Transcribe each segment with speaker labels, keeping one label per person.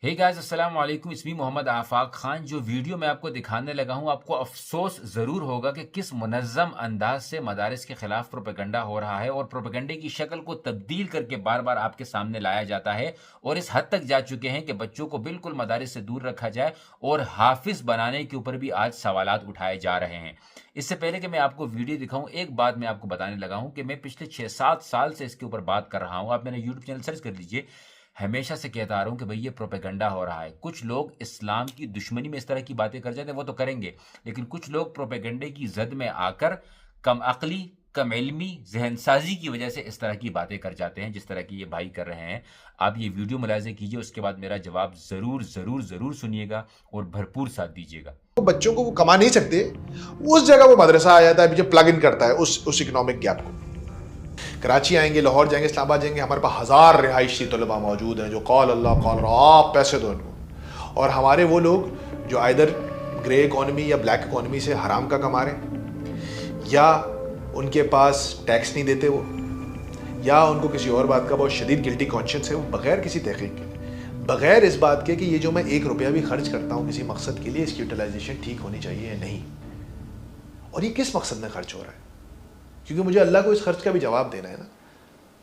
Speaker 1: Hey guys, अस्सलाम वालेकुम। इसमी मोहम्मद आफाक खान। जो वीडियो मैं आपको दिखाने लगा हूं, आपको अफसोस ज़रूर होगा कि किस मुनज़्ज़म अंदाज से मदारिस के ख़िलाफ़ प्रोपेगंडा हो रहा है और प्रोपेगंडे की शक्ल को तब्दील करके बार बार आपके सामने लाया जाता है और इस हद तक जा चुके हैं कि बच्चों को बिल्कुल मदारिस से दूर रखा जाए और हाफिज़ बनाने के ऊपर भी आज सवालात उठाए जा रहे हैं। इससे पहले कि मैं आपको वीडियो दिखाऊं, एक बात मैं आपको बताने लगा हूं कि मैं पिछले 6-7 साल से इसके ऊपर बात कर रहा हूं। आप मेरा यूट्यूब चैनल सर्च कर लीजिए। हमेशा से कहता आ रहा हूँ कि भाई ये प्रोपेगंडा हो रहा है। कुछ लोग इस्लाम की दुश्मनी में इस तरह की बातें कर जाते हैं, वो तो करेंगे, लेकिन कुछ लोग प्रोपेगंडे की जद में आकर कम अकली, कम इल्मी, जहन साजी की वजह से इस तरह की बातें कर जाते हैं जिस तरह की ये भाई कर रहे हैं। आप ये वीडियो मुलाहिज़ा कीजिए, उसके बाद मेरा जवाब ज़रूर ज़रूर ज़रूर सुनिएगा और भरपूर साथ दीजिएगा।
Speaker 2: बच्चों को वो कमा नहीं सकते, उस जगह वो मदरसा आ जाता है जो प्लग इन करता है उस इकोनॉमिक गैप को। कराची आएंगे, लाहौर जाएंगे, इस्लामाबाद जाएंगे, हमारे पास हज़ार रिहायशी तलबा मौजूद हैं जो कॉल अल्लाह कॉल आप पैसे दो इनको। और हमारे वो लोग जो आइदर ग्रे इकॉनमी या ब्लैक इकॉनमी से हराम का कमा रहे हैं, या उनके पास टैक्स नहीं देते वो, या उनको किसी और बात का बहुत शदीद गिल्टी कॉन्शियस है, वो बग़ैर किसी तहक़ीक़ के, बग़ैर इस बात के कि ये जो मैं 1 रुपया भी खर्च करता हूँ किसी मकसद के लिए, इसकी यूटिलाइजेशन ठीक होनी चाहिए या नहीं, और ये किस मकसद में खर्च हो रहा है, क्योंकि मुझे अल्लाह को इस खर्च का भी जवाब देना है ना।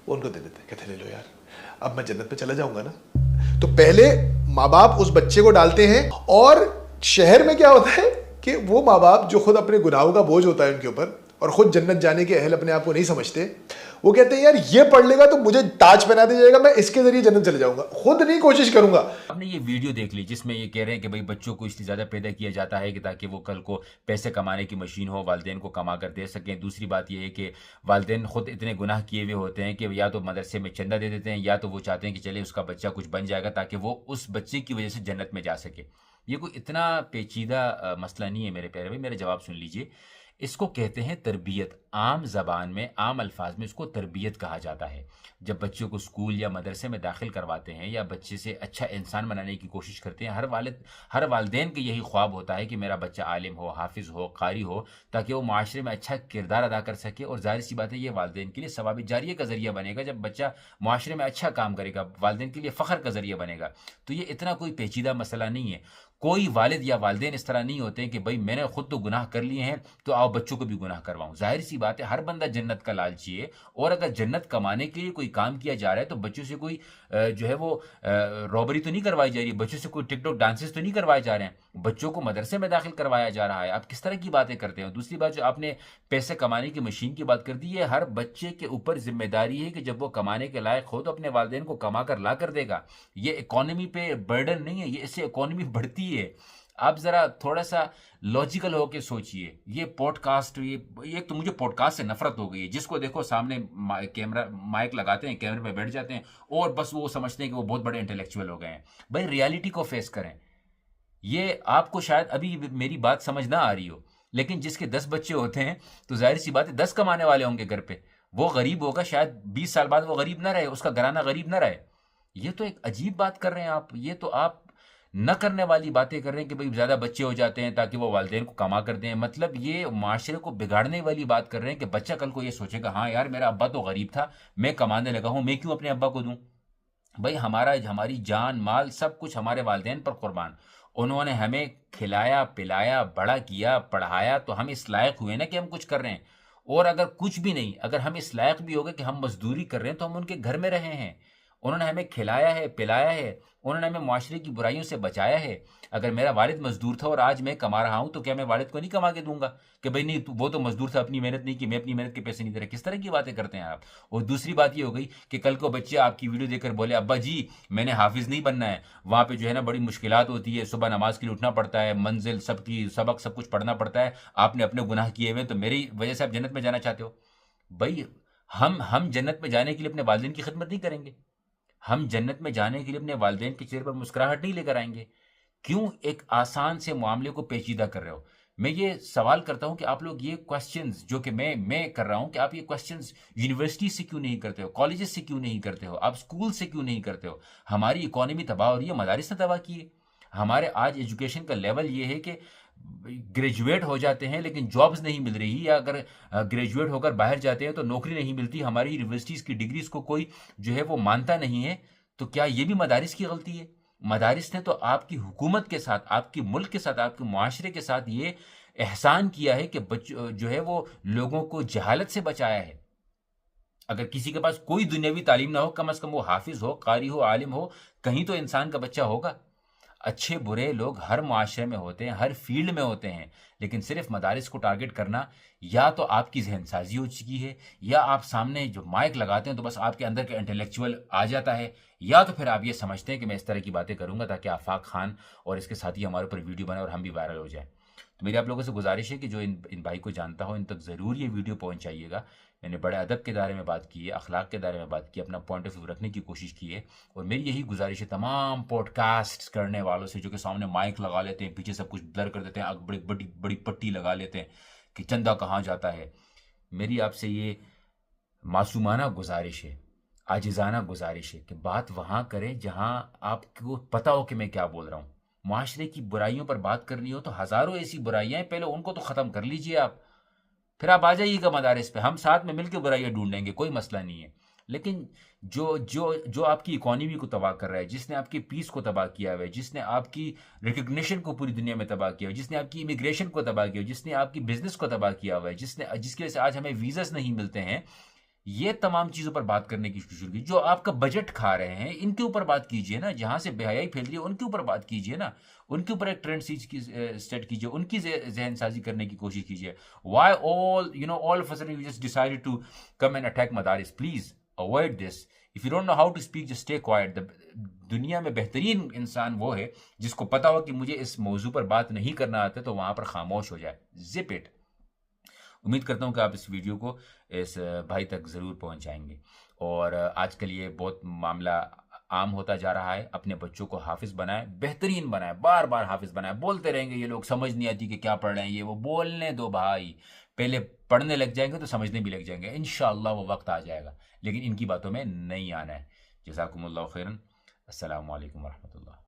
Speaker 2: वो उनको दे देते हैं, कहते ले लो यार, अब मैं जन्नत में चला जाऊंगा ना। तो पहले माँ बाप उस बच्चे को डालते हैं, और शहर में क्या होता है कि वो माँ बाप जो खुद अपने गुनाहों का बोझ होता है उनके ऊपर और खुद जन्नत जाने के अहल अपने आप को नहीं समझते, वो कहते हैं यार ये पढ़ लेगा तो मुझे ताज पहना दिया जाएगा, मैं इसके जरिए जन्नत चले जाऊंगा, खुद नहीं कोशिश करूंगा।
Speaker 1: आपने ये वीडियो देख ली जिसमें ये कह रहे हैं कि भाई बच्चों को इसलिए ज़्यादा पैदा किया जाता है कि ताकि वो कल को पैसे कमाने की मशीन हो, वालिदैन को कमा कर दे सकें। दूसरी बात ये है कि वालिदैन खुद इतने गुनाह किए हुए होते हैं कि या तो मदरसे में चंदा दे देते हैं, या तो वो चाहते हैं कि चले उसका बच्चा कुछ बन जाएगा ताकि वो उस बच्चे की वजह से जन्नत में जा सके। ये कोई इतना पेचीदा मसला नहीं है मेरे प्यारे भाई, मेरा जवाब सुन लीजिए। इसको कहते हैं तरबियत। आम ज़बान में, आम अल्फाज में इसको तरबियत कहा जाता है। जब बच्चों को स्कूल या मदरसे में दाखिल करवाते हैं या बच्चे से अच्छा इंसान बनाने की कोशिश करते हैं, हर वालिदैन का यही ख्वाब होता है कि मेरा बच्चा आलिम हो, हाफिज़ हो, कारी हो, ताकि वो माशरे में अच्छा किरदार अदा कर सके। और ज़ाहिर सी बात है, ये वालिदैन के लिए सवाब जारिया का ज़रिया बनेगा। जब बच्चा माशरे में अच्छा काम करेगा, वालिदैन के लिए फ़ख्र का ज़रिया बनेगा। तो ये इतना कोई पेचीदा मसला नहीं है। कोई वालिद या वालिदैन इस तरह नहीं होते हैं कि भाई मैंने खुद तो गुनाह कर लिए हैं तो आओ बच्चों को भी गुनाह करवाऊं। जाहिर सी बात है, हर बंदा जन्नत का लालची है, और अगर जन्नत कमाने के लिए कोई काम किया जा रहा है तो बच्चों से कोई जो है वो रॉबरी तो नहीं करवाई जा रही है, बच्चों से कोई टिकटॉक डांसेस तो नहीं करवाए जा रहे हैं, बच्चों को मदरसे में दाखिल करवाया जा रहा है। आप किस तरह की बातें करते हैं। दूसरी बात, जो आपने पैसे कमाने की मशीन की बात कर दी है, हर बच्चे के ऊपर जिम्मेदारी है कि जब वो कमाने के लायक हो तो अपने वालिदैन को कमा कर ला कर देगा। ये इकोनॉमी पे बर्डन नहीं है, ये इससे इकोनॉमी बढ़ती है। आप ज़रा थोड़ा-सा लॉजिकल होके सोचिए। ये पॉडकास्ट, ये एक तो मुझे पॉडकास्ट से नफ़रत हो गई है। जिसको देखो सामने कैमरा माइक लगाते हैं, कैमरे पे बैठ जाते हैं और बस वो समझते हैं कि वो बहुत बड़े इंटेलेक्चुअल हो गए हैं। भाई रियलिटी को फेस करें। ये आपको शायद अभी मेरी बात समझ ना आ रही हो, लेकिन जिसके 10 बच्चे होते हैं तो ज़ाहिर-सी बात है 10 कमाने वाले होंगे घर पे। वो गरीब होगा, शायद 20 साल बाद वो गरीब ना रहे, उसका घराना गरीब ना रहे। ये तो एक अजीब बात कर रहे हैं आप। ये तो आप न करने वाली बातें कर रहे हैं कि भाई ज़्यादा बच्चे हो जाते हैं ताकि वो वालिदैन को कमा कर दें। मतलब ये माशरे को बिगाड़ने वाली बात कर रहे हैं कि बच्चा कल को ये सोचेगा, हाँ यार मेरा अब्बा तो गरीब था, मैं कमाने लगा हूँ, मैं क्यों अपने अब्बा को दूँ। भाई हमारी जान माल सब कुछ हमारे वालिदैन पर कुर्बान। उन्होंने हमें खिलाया पिलाया, बड़ा किया, पढ़ाया, तो हम इस लायक हुए ना कि हम कुछ कर रहे हैं। और अगर कुछ भी नहीं, अगर हम इस लायक भी हो गए कि हम मजदूरी कर रहे हैं, तो हम उनके घर में रहे हैं। उन्होंने हमें खिलाया है, पिलाया है, उन्होंने हमें मुआशरे की बुराइयों से बचाया है। अगर मेरा वालिद मजदूर था और आज मैं कमा रहा हूं, तो क्या मैं वालिद को नहीं कमा के दूंगा कि भाई नहीं वो तो मजदूर था, अपनी मेहनत नहीं की, मैं अपनी मेहनत के पैसे नहीं दे रहा। किस तरह की बातें करते हैं आप। और दूसरी बात ये हो गई कि कल को बच्चे आपकी वीडियो देखकर बोले, अब्बा जी मैंने हाफिज नहीं बनना है, वहाँ पे जो है ना बड़ी मुश्किलात होती है, सुबह नमाज के लिए उठना पड़ता है, मंजिल सबकी सबक सब कुछ पढ़ना पड़ता है, आपने अपने गुनाह किए हुए, तो मेरी वजह से आप जन्नत में जाना चाहते हो। भाई हम जन्नत में जाने के लिए अपने वालिदैन की खिदमत नहीं करेंगे। हम जन्नत में जाने के लिए अपने वालिदैन के चेहरे पर मुस्कुराहट नहीं लेकर आएंगे। क्यों एक आसान से मामले को पेचीदा कर रहे हो। मैं ये सवाल करता हूं कि आप लोग ये क्वेश्चंस जो कि मैं कर रहा हूं, कि आप ये क्वेश्चंस यूनिवर्सिटी से क्यों नहीं करते हो, कॉलेजेस से क्यों नहीं करते हो, आप स्कूल से क्यों नहीं करते हो। हमारी इकोनॉमी तबाह हो रही है, मदारिस ने तबाह की है। हमारे आज एजुकेशन का लेवल ये है कि ग्रेजुएट हो जाते हैं लेकिन जॉब्स नहीं मिल रही, या अगर ग्रेजुएट होकर बाहर जाते हैं तो नौकरी नहीं मिलती। हमारी यूनिवर्सिटीज़ की डिग्रीज को कोई जो है वो मानता नहीं है। तो क्या ये भी मदारिस की गलती है। مدارس نے تو آپ کی حکومت کے ساتھ، آپ کی ملک کے ساتھ، آپ کے معاشرے کے ساتھ یہ احسان کیا ہے کہ جو ہے وہ لوگوں کو جہالت سے بچایا ہے. اگر کسی کے پاس کوئی دنیاوی تعلیم نہ ہو، کم از کم وہ حافظ ہو، قاری ہو، عالم ہو، کہیں تو انسان کا بچہ ہوگا. اچھے برے لوگ ہر معاشرے میں ہوتے ہیں، ہر فیلڈ میں ہوتے ہیں، لیکن صرف مدارس کو ٹارگٹ کرنا یا تو آپ کی ذہن سازی ہو چکی ہے، یا آپ سامنے جو مائک لگاتے ہیں تو بس آپ کے اندر کا انٹلیکچوئل آ جاتا ہے، یا تو پھر آپ یہ سمجھتے ہیں کہ میں اس طرح کی باتیں کروں گا تاکہ آفاق خان اور اس کے ساتھی ہمارے اوپر ویڈیو بنائے اور ہم بھی وائرل ہو جائیں. تو میری آپ لوگوں سے گزارش ہے کہ جو ان بھائی کو جانتا ہو ان تک ضرور یہ ویڈیو پہنچائیے گا. میں نے بڑے ادب کے دائرے میں بات کی ہے، اخلاق کے دائرے میں بات کی ہے، اپنا پوائنٹ آف ویو رکھنے کی کوشش کی ہے. اور میری یہی گزارش ہے تمام پوڈ کاسٹ کرنے والوں سے جو کہ سامنے مائک لگا لیتے ہیں، پیچھے سب کچھ بلر کر دیتے ہیں، بڑی بڑی بڑی پٹی لگا لیتے ہیں کہ چندہ کہاں جاتا ہے. میری آپ سے یہ معصومانہ گزارش ہے، عاجزانہ گزارش ہے کہ بات وہاں کریں جہاں آپ کو پتہ ہو کہ میں کیا بول رہا ہوں. معاشرے کی برائیوں پر بات کرنی ہو تو ہزاروں ایسی برائیاں ہیں، پہلے ان کو تو ختم کر لیجئے آپ، پھر آپ آ جائیے گا مدارس پہ، ہم ساتھ میں مل کے برائیاں ڈھونڈیں گے، کوئی مسئلہ نہیں ہے. لیکن جو آپ کی اکانومی کو تباہ کر رہا ہے، جس نے آپ کی پیس کو تباہ کیا ہوا ہے، جس نے آپ کی ریکگنیشن کو پوری دنیا میں تباہ کیا ہوا ہے، جس نے آپ کی امیگریشن کو تباہ کیا ہوا ہے، جس نے آپ کی بزنس کو تباہ کیا ہوا ہے، جس کی وجہ سے آج ہمیں ویزاز نہیں ملتے ہیں، یہ تمام چیزوں پر بات کرنے کی شروع کی. جو آپ کا بجٹ کھا رہے ہیں ان کے اوپر بات کیجئے نا، جہاں سے بے حیائی پھیل رہی ہے ان کے اوپر بات کیجئے نا، ان کے اوپر ایک ٹرینڈ سیٹ کیجئے، ان کی ذہن سازی کرنے کی کوشش کیجئے. Why all of a sudden you just decided to come and attack مدارس؟ Please avoid this. if you don't know how to speak just stay quiet. دنیا میں بہترین انسان وہ ہے جس کو پتا ہو کہ مجھے اس موضوع پر بات نہیں کرنا آتا تو وہاں پر خاموش ہو جائے. Zip it. امید کرتا ہوں کہ آپ اس ویڈیو کو اس بھائی تک ضرور پہنچائیں گے. اور آج کل یہ بہت معاملہ عام ہوتا جا رہا ہے. اپنے بچوں کو حافظ بنائیں، بہترین بنائیں، بار بار حافظ بنائیں. بولتے رہیں گے یہ لوگ سمجھ نہیں آتی کہ کیا پڑھ رہے ہیں، یہ وہ بولنے دو بھائی، پہلے پڑھنے لگ جائیں گے تو سمجھنے بھی لگ جائیں گے. انشاءاللہ وہ وقت آ جائے گا، لیکن ان کی باتوں میں نہیں آنا ہے. جزاکم اللہ خیرن. السلام علیکم ورحمۃ اللہ.